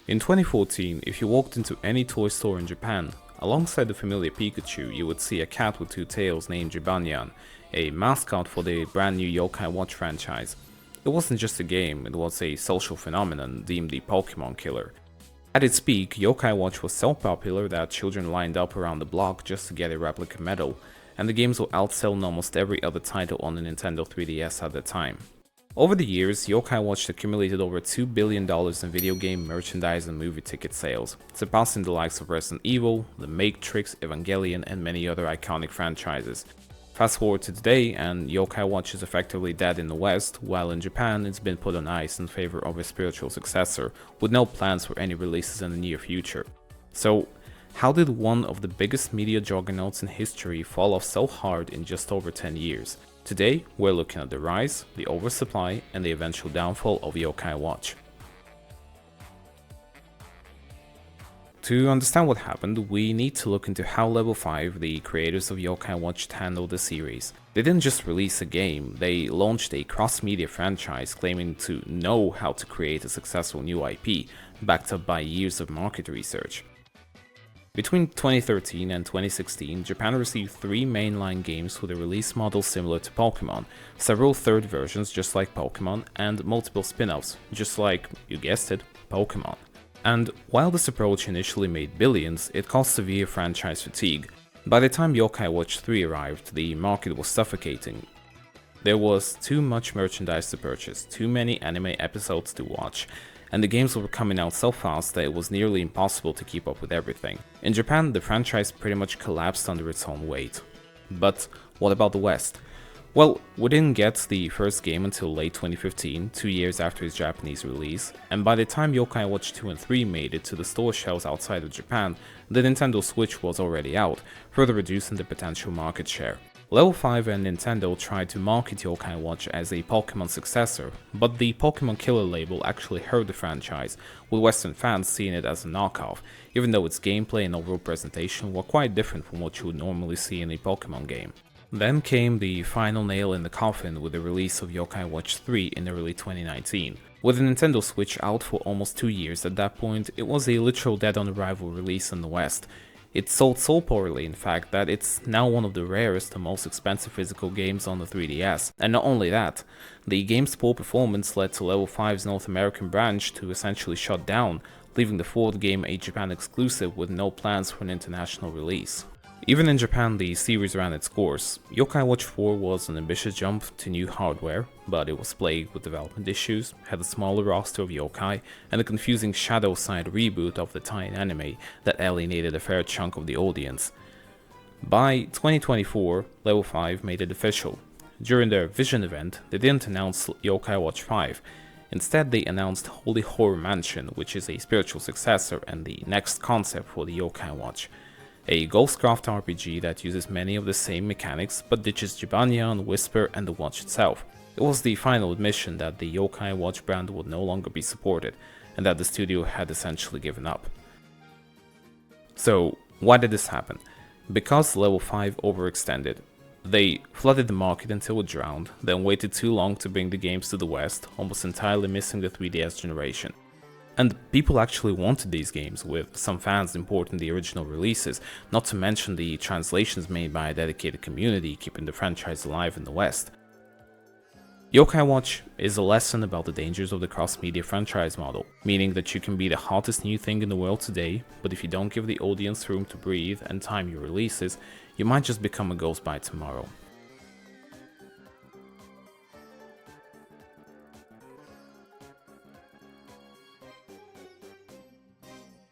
In 2014, if you walked into any toy store in Japan, alongside the familiar Pikachu, you would see a cat with two tails named Jibanyan, a mascot for the brand new Yokai Watch franchise. It wasn't just a game, it was a social phenomenon deemed the Pokemon killer. At its peak, Yokai Watch was so popular that children lined up around the block just to get a replica medal, and the games were outselling almost every other title on the Nintendo 3DS at the time. Over the years, Yokai Watch accumulated over $2 billion in video game, merchandise, and movie ticket sales, surpassing the likes of Resident Evil, The Matrix, Evangelion, and many other iconic franchises. Fast forward to today, and Yokai Watch is effectively dead in the West, while in Japan it's been put on ice in favor of a spiritual successor, with no plans for any releases in the near future. So, how did one of the biggest media juggernauts in history fall off so hard in just over 10 years? Today, we're looking at the rise, the oversupply, and the eventual downfall of Yokai Watch. To understand what happened, we need to look into how Level 5, the creators of Yokai Watch, handled the series. They didn't just release a game, they launched a cross-media franchise claiming to know how to create a successful new IP, backed up by years of market research. Between 2013 and 2016, Japan received 3 mainline games with a release model similar to Pokemon, several third versions just like Pokemon, and multiple spin-offs, just like, you guessed it, Pokemon. And while this approach initially made billions, it caused severe franchise fatigue. By the time Yokai Watch 3 arrived, the market was suffocating. There was too much merchandise to purchase, too many anime episodes to watch, and the games were coming out so fast that it was nearly impossible to keep up with everything. In Japan, the franchise pretty much collapsed under its own weight. But what about the West? Well, we didn't get the first game until late 2015, 2 years after its Japanese release, and by the time Yokai Watch 2 and 3 made it to the store shelves outside of Japan, the Nintendo Switch was already out, further reducing the potential market share. Level 5 and Nintendo tried to market Yokai Watch as a Pokemon successor, but the Pokemon Killer label actually hurt the franchise, with Western fans seeing it as a knockoff, even though its gameplay and overall presentation were quite different from what you would normally see in a Pokemon game. Then came the final nail in the coffin with the release of Yokai Watch 3 in early 2019. With the Nintendo Switch out for almost 2 years at that point, it was a literal dead-on-arrival release in the West. It sold so poorly, in fact, that it's now one of the rarest and most expensive physical games on the 3DS. And not only that, the game's poor performance led to Level 5's North American branch to essentially shut down, leaving the fourth game a Japan exclusive with no plans for an international release. Even in Japan, the series ran its course. Yokai Watch 4 was an ambitious jump to new hardware, but it was plagued with development issues, had a smaller roster of yokai, and a confusing Shadow Side reboot of the tie-in anime that alienated a fair chunk of the audience. By 2024, Level 5 made it official. During their Vision event, they didn't announce Yokai Watch 5. Instead, they announced Holy Horror Mansion, which is a spiritual successor and the next concept for the Yokai Watch. A Ghostcraft RPG that uses many of the same mechanics but ditches Jibanyan, Whisper, and the watch itself. It was the final admission that the Yokai Watch brand would no longer be supported, and that the studio had essentially given up. So, why did this happen? Because Level 5 overextended. They flooded the market until it drowned, then waited too long to bring the games to the West, almost entirely missing the 3DS generation. And people actually wanted these games, with some fans importing the original releases, not to mention the translations made by a dedicated community keeping the franchise alive in the West. Yokai Watch is a lesson about the dangers of the cross-media franchise model, meaning that you can be the hottest new thing in the world today, but if you don't give the audience room to breathe and time your releases, you might just become a ghost by tomorrow.